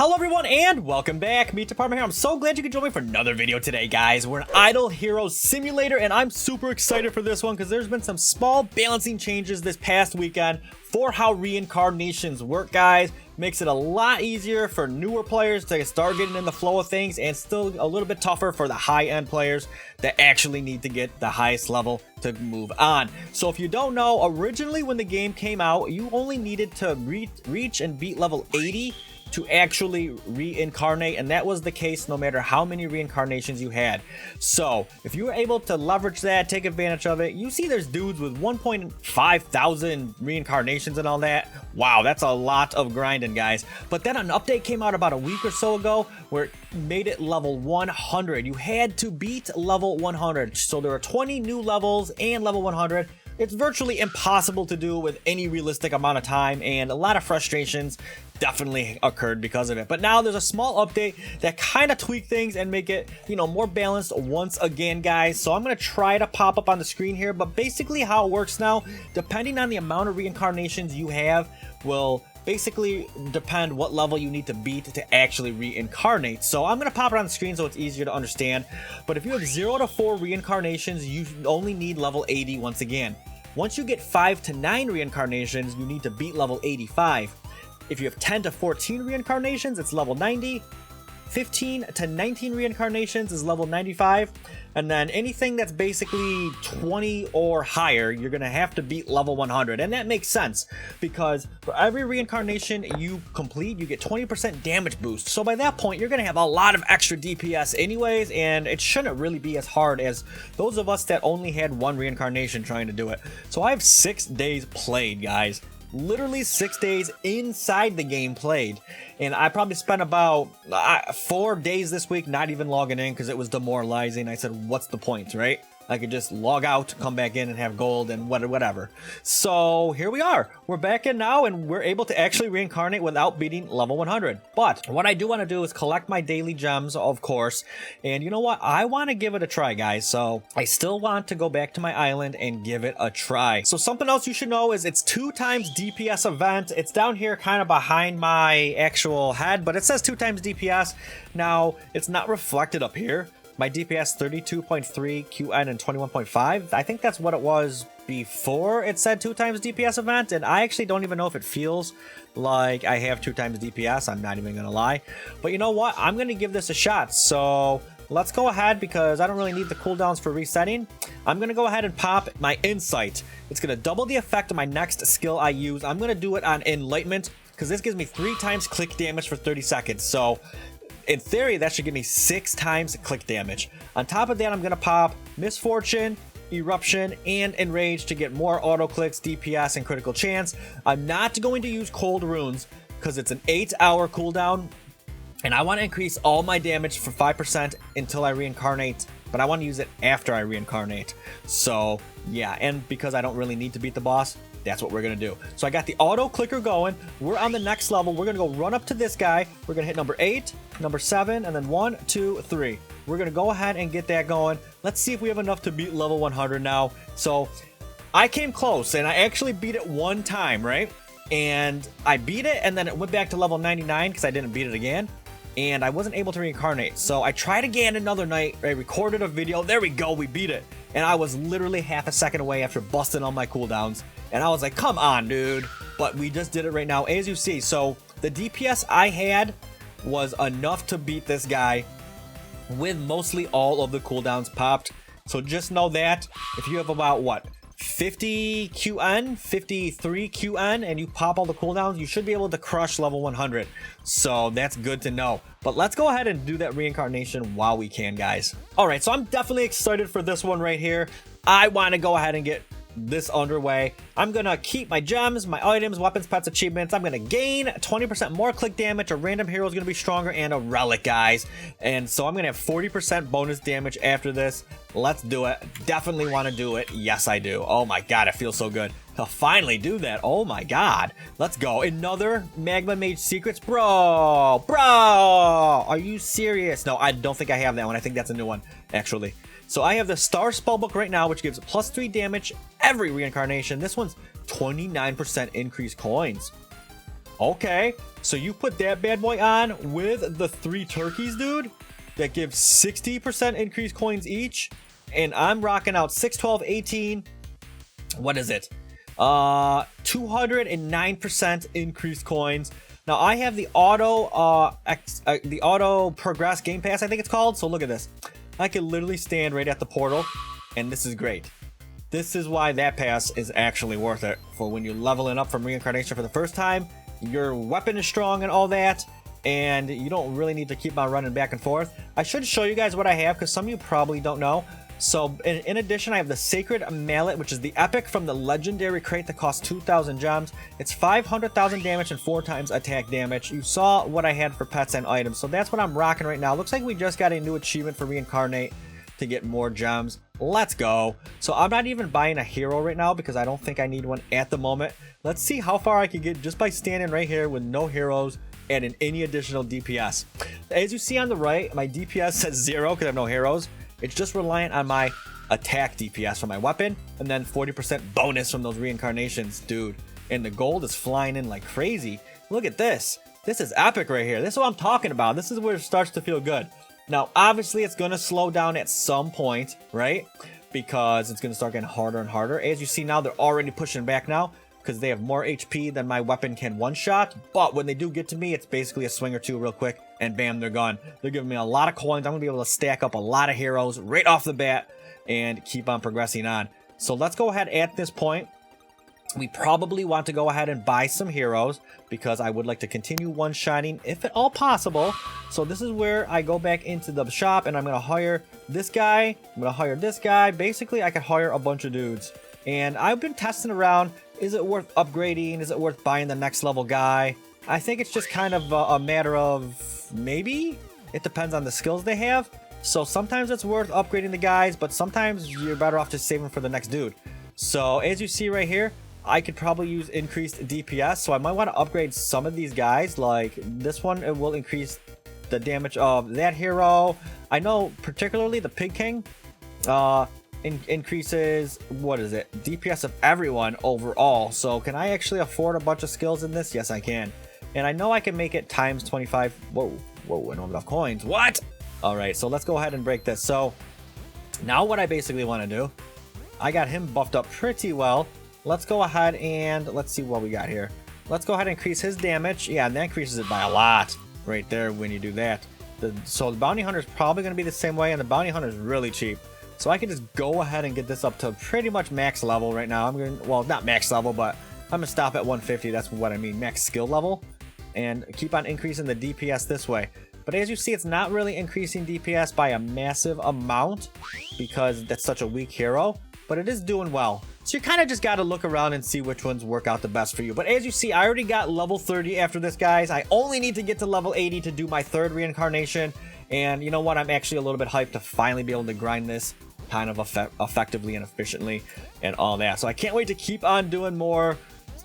Hello everyone and welcome back. Meatdept here. I'm so glad you could join me for another video today, guys. We're an Idle Heroes Simulator and I'm super excited for this one because there's been some small balancing changes this past weekend for how reincarnations work, guys. Makes it a lot easier for newer players to start getting in the flow of things and still a little bit tougher for the high-end players that actually need to get the highest level to move on. So if you don't know, originally when the game came out, you only needed to reach and beat level 80 to actually reincarnate, and that was the case no matter how many reincarnations you had. So if you were able to leverage that, take advantage of it, you see there's dudes with 1.5 thousand reincarnations and all that. Wow, that's a lot of grinding, guys. But then an update came out about a week or so ago where it made it level 100. You had to beat level 100. So there are 20 new levels and level 100. It's virtually impossible to do with any realistic amount of time, and a lot of frustrations definitely occurred because of it. But now there's a small update that kind of tweak things and make it, more balanced once again, guys. So I'm going to try to pop up on the screen here, but basically how it works now, depending on the amount of reincarnations you have, will basically depend what level you need to beat to actually reincarnate. So I'm going to pop it on the screen so it's easier to understand. But if you have 0 to 4 reincarnations, you only need level 80 once again. Once you get 5 to 9 reincarnations, you need to beat level 85. If you have 10 to 14 reincarnations, it's level 90. 15 to 19 reincarnations is level 95, and then anything that's basically 20 or higher, you're gonna have to beat level 100. And that makes sense because for every reincarnation you complete, you get 20% damage boost. So by that point, you're gonna have a lot of extra DPS anyways, and it shouldn't really be as hard as those of us that only had one reincarnation trying to do it. So I have 6 days played, guys. Literally 6 days inside the game played, and I probably spent about 4 days this week not even logging in because it was demoralizing. I said, what's the point, right? I could just log out, come back in and have gold and whatever. So here we are. We're back in now and we're able to actually reincarnate without beating level 100. But what I do want to do is collect my daily gems, of course. And you know what? I want to give it a try, guys. So I still want to go back to my island and give it a try. So something else you should know is it's 2 times DPS event. It's down here kind of behind my actual head, but it says 2 times DPS. Now, it's not reflected up here. My DPS 32.3, QN and 21.5. I think that's what it was before it said 2 times DPS event, and I actually don't even know if it feels like I have 2 times DPS. I'm not even gonna lie. But you know what? I'm gonna give this a shot. So let's go ahead because I don't really need the cooldowns for resetting. I'm gonna go ahead and pop my Insight. It's gonna double the effect of my next skill I use. I'm gonna do it on Enlightenment because this gives me 3 times click damage for 30 seconds. So in theory, that should give me 6 times click damage. On top of that, I'm going to pop Misfortune, Eruption, and Enrage to get more auto clicks, DPS, and critical chance. I'm not going to use Cold Runes because it's an 8-hour cooldown, and I want to increase all my damage for 5% until I reincarnate, but I want to use it after I reincarnate. So yeah, and because I don't really need to beat the boss, that's what we're gonna do. So I got the auto clicker going. We're on the next level. We're gonna go run up to this guy. We're gonna hit number 8, number 7, and then 1, 2, 3. We're gonna go ahead and get that going. Let's see if we have enough to beat level 100 now. So I came close and I actually beat it 1 time, right? And I beat it and then it went back to level 99 because I didn't beat it again. And I wasn't able to reincarnate. So I tried again another night. I recorded a video. There we go, we beat it. And I was literally half a second away after busting all my cooldowns. And I was like, come on, dude. But we just did it right now, as you see. So the DPS I had was enough to beat this guy with mostly all of the cooldowns popped. So just know that if you have about, what, 50 QN, 53 QN, and you pop all the cooldowns, you should be able to crush level 100. So that's good to know. But let's go ahead and do that reincarnation while we can, guys. All right, so I'm definitely excited for this one right here. I want to go ahead and get this underway. I'm gonna keep my gems, my items, weapons, pets, achievements. I'm gonna gain 20% more click damage. A random hero is gonna be stronger, and a relic, guys. And so I'm gonna have 40% bonus damage after this. Let's do it. Definitely want to do it. Yes, I do. Oh my god, it feels so good to finally do that. Oh my god. Let's go. Another Magma Mage Secrets. Bro, are you serious? No, I don't think I have that one. I think that's a new one, actually. So I have the Star Spellbook right now, which gives +3 damage every reincarnation. This one's 29% increased coins. Okay, so you put that bad boy on with the 3 turkeys, dude, that give 60% increased coins each, and I'm rocking out 6, 12, 18. What is it? 209% increased coins. Now I have the auto progress game pass, I think it's called. So look at this. I can literally stand right at the portal, and this is great. This is why that pass is actually worth it. For when you're leveling up from reincarnation for the first time, your weapon is strong and all that, and you don't really need to keep on running back and forth. I should show you guys what I have, because some of you probably don't know. So in addition, I have the Sacred Mallet, which is the epic from the legendary crate that costs 2,000 gems. It's 500,000 damage and 4 times attack damage. You saw what I had for pets and items, so that's what I'm rocking right now. Looks like we just got a new achievement for Reincarnate to get more gems. Let's go. So I'm not even buying a hero right now because I don't think I need one at the moment. Let's see how far I can get just by standing right here with no heroes and in any additional DPS. As you see on the right, my DPS says 0 because I have no heroes. It's just reliant on my attack DPS for my weapon, and then 40% bonus from those reincarnations, dude. And the gold is flying in like crazy. Look at this. This is epic right here. This is what I'm talking about. This is where it starts to feel good. Now, obviously, it's going to slow down at some point, right? Because it's going to start getting harder and harder. As you see now, they're already pushing back now because they have more HP than my weapon can one-shot. But when they do get to me, it's basically a swing or two real quick, and bam, they're gone. They're giving me a lot of coins. I'm going to be able to stack up a lot of heroes right off the bat and keep on progressing on. So let's go ahead at this point. We probably want to go ahead and buy some heroes because I would like to continue one-shotting if at all possible. So this is where I go back into the shop and I'm going to hire this guy. I'm going to hire this guy. Basically, I could hire a bunch of dudes. And I've been testing around. Is it worth upgrading? Is it worth buying the next level guy? I think it's just kind of a matter of maybe. It depends on the skills they have. So sometimes it's worth upgrading the guys, but sometimes you're better off just saving for the next dude. So as you see right here, I could probably use increased DPS, so I might want to upgrade some of these guys. Like this one, it will increase the damage of that hero. I know particularly the Pig King increases, what is it, DPS of everyone overall. So can I actually afford a bunch of skills in this? Yes, I can. And I know I can make it times 25. Whoa, I don't have enough coins. What? All right, so let's go ahead and break this. So now what I basically want to do, I got him buffed up pretty well. Let's go ahead and let's see what we got here. Let's go ahead and increase his damage. Yeah, and that increases it by a lot right there when you do that. So the bounty hunter is probably going to be the same way, and the bounty hunter is really cheap. So I can just go ahead and get this up to pretty much max level right now. I'm going to, well, not max level, but I'm going to stop at 150. That's what I mean, max skill level. And keep on increasing the DPS this way. But as you see, it's not really increasing DPS by a massive amount because that's such a weak hero, but it is doing well. So you kind of just got to look around and see which ones work out the best for you. But as you see, I already got level 30 after this, guys. I only need to get to level 80 to do my third reincarnation. And you know what? I'm actually a little bit hyped to finally be able to grind this kind of effectively and efficiently and all that. So I can't wait to keep on doing more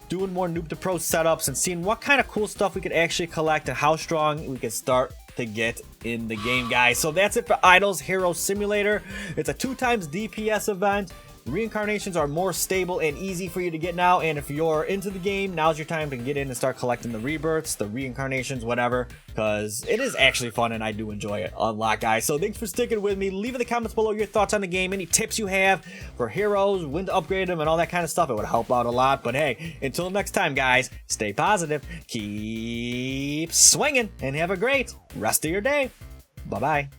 Noob to Pro setups and seeing what kind of cool stuff we could actually collect and how strong we could start to get in the game, guys. So that's it for Idle's Hero Simulator. It's a 2x DPS event. Reincarnations are more stable and easy for you to get now, and if you're into the game, now's your time to get in and start collecting the rebirths, the reincarnations, whatever, because it is actually fun and I do enjoy it a lot, guys. So thanks for sticking with me. Leave in the comments below your thoughts on the game, any tips you have for heroes, when to upgrade them, and all that kind of stuff. It would help out a lot. But hey, until next time, guys, stay positive, keep swinging, and have a great rest of your day. Bye-bye.